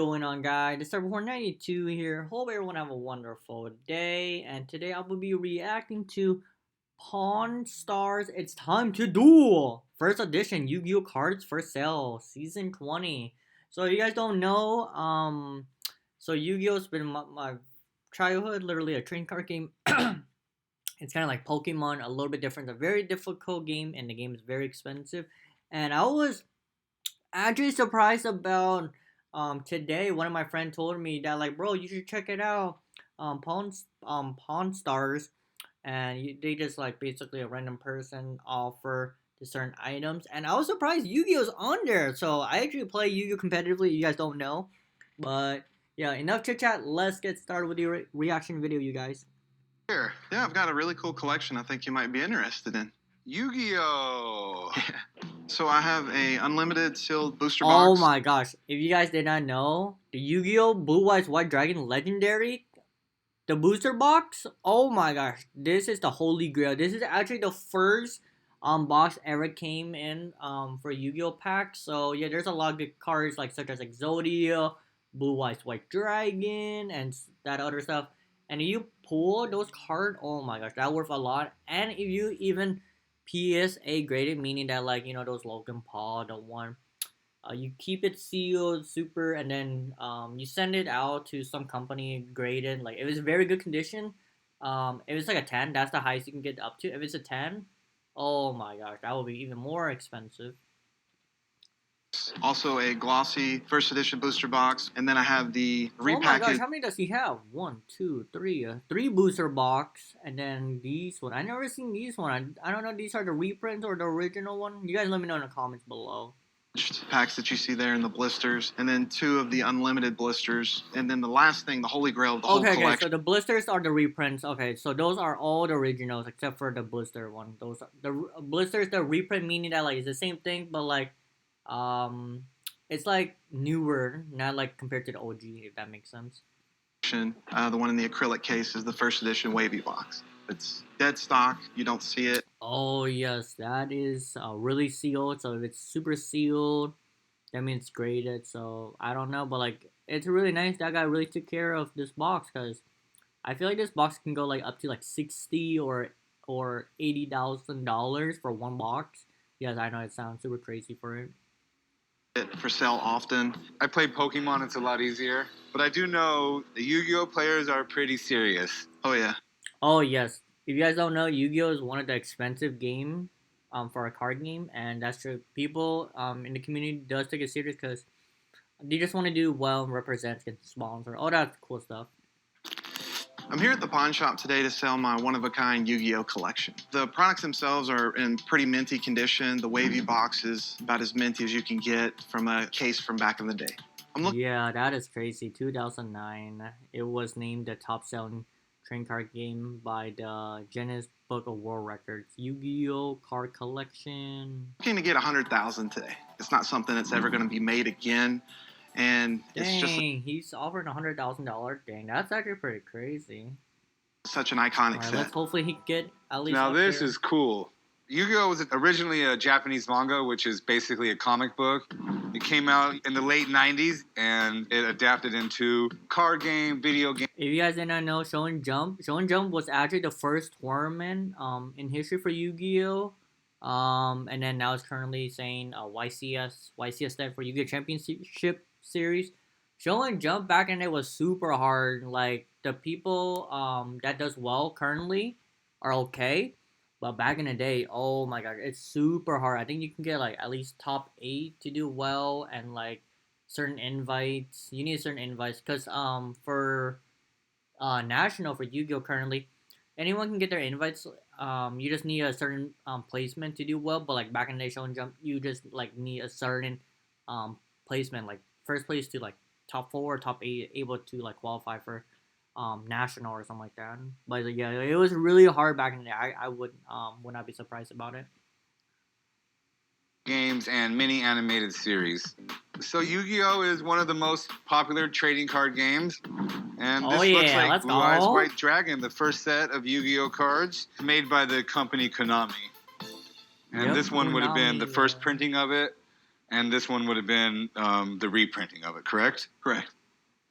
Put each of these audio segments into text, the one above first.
Going on, guys? It's Server 92 here. Hope everyone have a wonderful day. And today I will be reacting to Pawn Stars. It's time to duel. First edition Yu-Gi-Oh cards for sale, season 20. So if you guys don't know, so Yu-Gi-Oh's been my childhood, literally a trading card game. It's kind of like Pokemon, a little bit different. It's a very difficult game, and the game is very expensive. And I was actually surprised about today. One of my friends told me that, like, bro, you should check it out. Pawn Stars, and they just like basically a random person offer to certain items, and I was surprised Yu-Gi-Oh's on there. So I actually play Yu-Gi-Oh competitively. You guys don't know, but yeah, enough chit chat. Let's get started with the reaction video, you guys. Here. Yeah, I've got a really cool collection I think you might be interested in. Yu-Gi-Oh! So I have a unlimited sealed booster box. Oh my gosh, if you guys did not know, the Yu-Gi-Oh! Blue Eyes White Dragon Legendary, the booster box, oh my gosh, this is the holy grail. This is actually the first box ever came in for Yu-Gi-Oh! Pack. So yeah, there's a lot of good cards like such as Exodia, Blue Eyes White Dragon, and that other stuff. And if you pull those cards, oh my gosh, that worth a lot. And if you even PSA graded, meaning that, like, you know, those Logan Paul, the one, you keep it sealed, super, and then you send it out to some company graded. Like, if it's very good condition, if it's like a 10, that's the highest you can get up to. If it's a 10, oh my gosh, that will be even more expensive. Also a glossy first edition booster box, and then I have the repackaged. Oh my gosh, how many does he have? One, two, three. Three booster box, and then these one. I never seen these one. I don't know if these are the reprints or the original one. You guys let me know in the comments below. Packs that you see there in the blisters, and then two of the unlimited blisters, and then the last thing, the holy grail of the whole collection. Okay, so the blisters are the reprints. Okay, so those are all the originals except for the blister one. Those are the blisters, the reprint, meaning that like it's the same thing, but like it's like newer, not like compared to the OG, if that makes sense. The one in the acrylic case is the first edition wavy box. It's dead stock. You don't see it. Oh yes, that is really sealed. So if it's super sealed, that means it's graded. So I don't know, but like it's really nice. That guy really took care of this box, because I feel like this box can go like up to like $60,000 or $80,000 for one box. Yes, I know it sounds super crazy for it. For sale often. I play Pokemon, it's a lot easier. But I do know the Yu-Gi-Oh players are pretty serious. Oh yeah. Oh yes. If you guys don't know, Yu-Gi-Oh is one of the expensive game for a card game, and that's true. People in the community does take it serious because they just want to do well and represent, get sponsor, all that cool stuff. I'm here at the pawn shop today to sell my one-of-a-kind Yu-Gi-Oh collection. The products themselves are in pretty minty condition. The wavy box is about as minty as you can get from a case from back in the day. Yeah, that is crazy. 2009, it was named the top-selling trading card game by the Guinness Book of World Records. Yu-Gi-Oh card collection. Looking to get 100,000 today. It's not something that's ever going to be made again. And it's just he's offering $100,000. Dang, that's actually pretty crazy. Such an iconic set. Let's hopefully he get at least. Now this is cool. Yu-Gi-Oh was originally a Japanese manga, which is basically a comic book. It came out in the late 90s, and it adapted into card game, video game. If you guys did not know, Shonen Jump was actually the first tournament in history for Yu-Gi-Oh. And then now it's currently saying YCS stands for Yu-Gi-Oh Championship Series. Shonen Jump back in the day was super hard. Like, the people that does well currently are okay, but back in the day, oh my god, it's super hard. I think you can get like at least top 8 to do well, and like certain invites. You need certain invites because for national for Yu-Gi-Oh currently, anyone can get their invites. You just need a certain placement to do well. But like back in the day, Shonen Jump, you just like need a certain placement, like first place to like top 4 or top 8, able to like qualify for national or something like that. But yeah, it was really hard back in the day. I would not be surprised about it. Games and mini animated series. So Yu-Gi-Oh is one of the most popular trading card games, and this looks like Blue Eyes White Dragon, the first set of Yu-Gi-Oh cards made by the company Konami. And this one would have been the first printing of it. And this one would have been the reprinting of it, correct? Correct.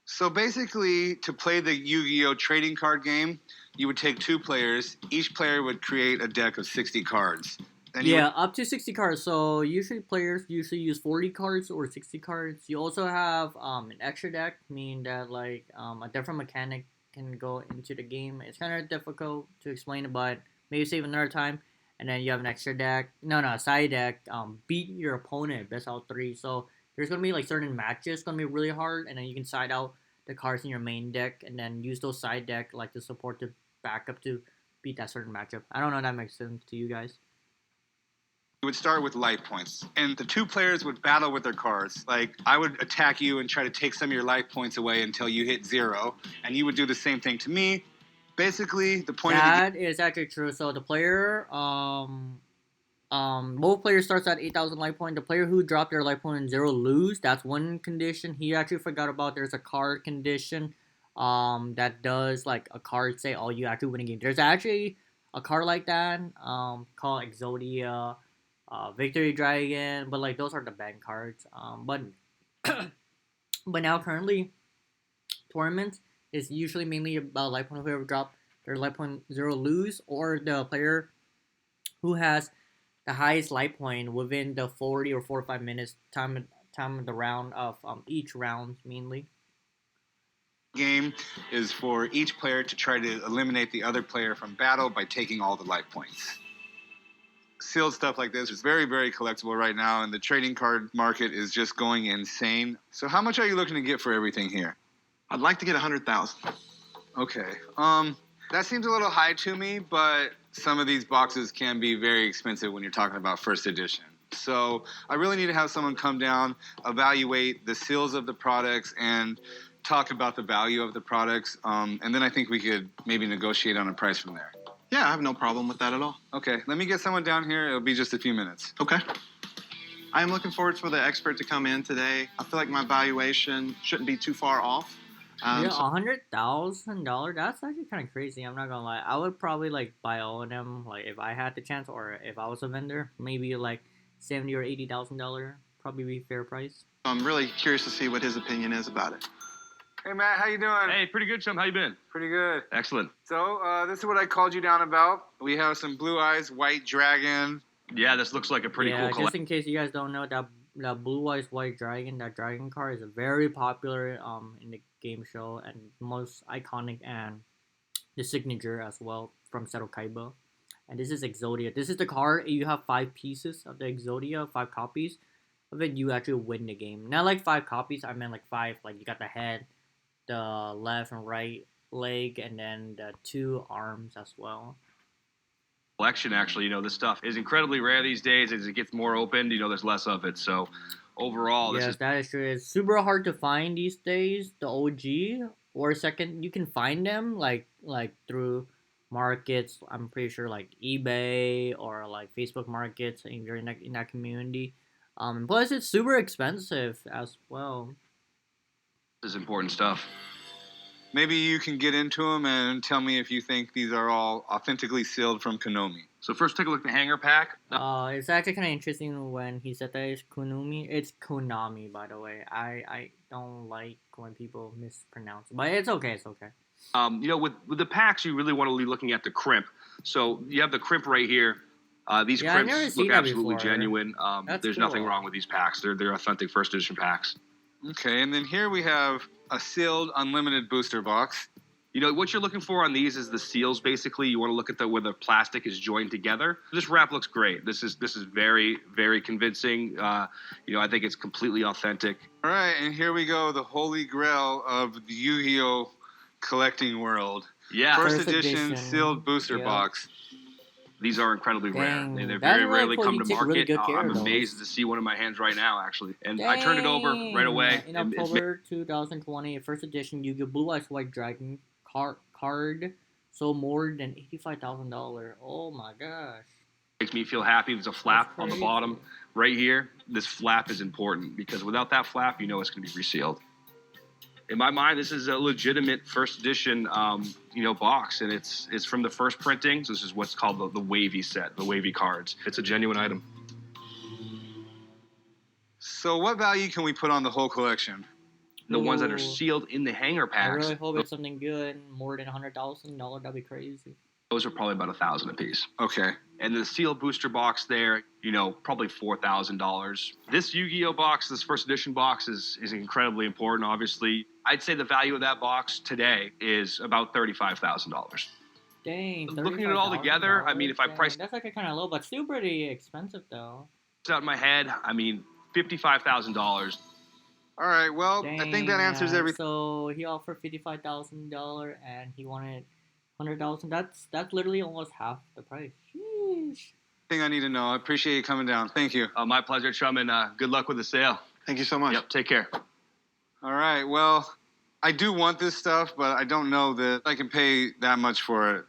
So basically, to play the Yu-Gi-Oh! Trading card game, you would take 2 players. Each player would create a deck of 60 cards. And up to 60 cards. So usually players use 40 cards or 60 cards. You also have an extra deck, meaning that like a different mechanic can go into the game. It's kind of difficult to explain it, but maybe save another time. And then you have an extra deck. No, a side deck. Beat your opponent, best out 3. So there's gonna be like certain matches gonna be really hard, and then you can side out the cards in your main deck, and then use those side deck like to support the backup to beat that certain matchup. I don't know if that makes sense to you guys. You would start with life points, and the 2 players would battle with their cards. Like, I would attack you and try to take some of your life points away until you hit 0, and you would do the same thing to me. Basically, the point that is actually true. So the player, both players starts at 8,000 life point. The player who dropped their life point in 0 lose. That's one condition. He actually forgot about. There's a card condition, that does like a card say, "Oh, you actually win a game." There's actually a card like that, called Exodia, Victory Dragon, but like those are the bank cards. But but now currently, tournaments is usually mainly about life point. Whoever dropped their life point 0 lose, or the player who has the highest life point within the 40 or 45 minutes time of the round of each round mainly. Game is for each player to try to eliminate the other player from battle by taking all the life points. Sealed stuff like this is very, very collectible right now, and the trading card market is just going insane. So how much are you looking to get for everything here? I'd like to get 100,000. Okay. That seems a little high to me, but some of these boxes can be very expensive when you're talking about first edition. So I really need to have someone come down, evaluate the seals of the products, and talk about the value of the products. And then I think we could maybe negotiate on a price from there. Yeah, I have no problem with that at all. Okay, let me get someone down here. It'll be just a few minutes. Okay. I am looking forward for the expert to come in today. I feel like my valuation shouldn't be too far off. $100,000. That's actually kind of crazy. I'm not gonna lie. I would probably like buy all of them, like if I had the chance, or if I was a vendor, maybe like $70,000 or $80,000. Probably be fair price. I'm really curious to see what his opinion is about it. Hey Matt, how you doing? Hey, pretty good, chum. How you been? Pretty good. Excellent. So this is what I called you down about. We have some Blue Eyes White Dragon. Yeah, this looks like a pretty cool collection. Just in case you guys don't know, that Blue Eyes White Dragon, that dragon card is very popular in the game show, and most iconic, and the signature as well from Seto Kaiba. And this is Exodia. This is the card. You have 5 pieces of the Exodia, 5 copies of it. You actually win the game. Not like 5 copies. I meant like 5. Like you got the head, the left and right leg, and then the 2 arms as well. Collection, actually, this stuff is incredibly rare these days. As it gets more opened, there's less of it. So overall, that is true. It's super hard to find these days. The OG or second, you can find them like through markets. I'm pretty sure like eBay or like Facebook markets if you're in that community. Plus it's super expensive as well. This is important stuff. Maybe you can get into them and tell me if you think these are all authentically sealed from Konami. So first, take a look at the hanger pack. It's actually kind of interesting when he said that it's Konami. It's Konami, by the way. I don't like when people mispronounce it, but it's okay. It's okay. With the packs, you really want to be looking at the crimp. So you have the crimp right here. These crimps look absolutely genuine. There's nothing wrong with these packs. They're authentic first edition packs. Okay, and then here we have a sealed unlimited booster box. What you're looking for on these is the seals, basically. You want to look at where the plastic is joined together. This wrap looks great. This is very, very convincing. I think it's completely authentic. All right, and here we go, the holy grail of the Yu-Gi-Oh! Collecting world. Yeah. First edition sealed booster box. These are incredibly rare. They very rarely come to market. I'm amazed to see one in my hands right now, actually. And I turned it over right away. In October 2020, first edition Yu-Gi-Oh! Blue Eyes White Dragon card sold more than $85,000. Oh my gosh. Makes me feel happy. There's a flap on the bottom right here. This flap is important because without that flap, it's going to be resealed. In my mind, this is a legitimate first edition, box, and it's from the first printing. So this is what's called the wavy set, the wavy cards. It's a genuine item. So what value can we put on the whole collection? The ones that are Ooh. sealed in the hanger I packs, really hope it's something good, more than $100,000. That'd be crazy. those are probably about $1,000 a piece. Okay. And the sealed booster box there, probably $4,000. This Yu-Gi-Oh box, this first edition box, is incredibly important. Obviously, I'd say the value of that box today is about $35,000. Dang, Looking at it all together, I mean, if I Dang, price that's actually kind of low, but still pretty expensive though. it out in my head, I mean, $55,000. All right. Well, Dang, I think that answers everything. So he offered $55,000 and he wanted 100,000. That's literally almost half the price. Sheesh. I need to know. I appreciate you coming down. Thank you. My pleasure, chum, and good luck with the sale. Thank you so much. Yep, take care. All right. Well, I do want this stuff, but I don't know that I can pay that much for it.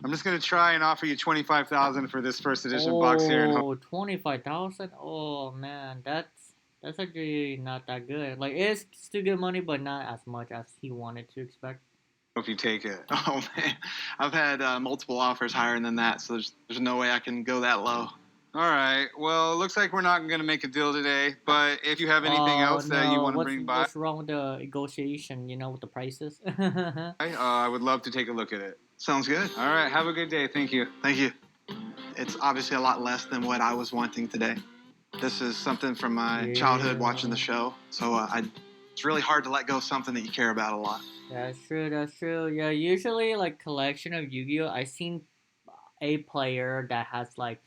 I'm just gonna try and offer you $25,000 for this first edition box here. And Oh, 25,000. Oh man, that's actually not that good. Like it's still good money, but not as much as he wanted to expect. hope you take it. Oh man, I've had multiple offers higher than that, so there's no way I can go that low. All right. Well, it looks like we're not gonna make a deal today. But if you have anything else that you want to bring by, What's wrong with the negotiation? With the prices. I would love to take a look at it. Sounds good. All right. Have a good day. Thank you. Thank you. It's obviously a lot less than what I was wanting today. This is something from my childhood watching the show, so it's really hard to let go of something that you care about a lot. That's true. That's true. Yeah. Usually, like collection of Yu-Gi-Oh, I've seen a player that has like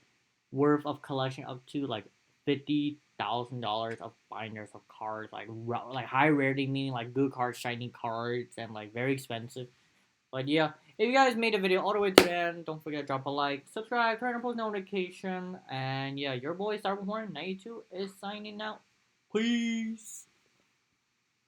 worth of collection up to like $50,000 of binders of cards, like high rarity, meaning like good cards, shiny cards, and like very expensive. But yeah, if you guys made a video all the way to the end, don't forget to drop a like, subscribe, turn on post notification, and yeah, your boy Starborn92 is signing out. Peace.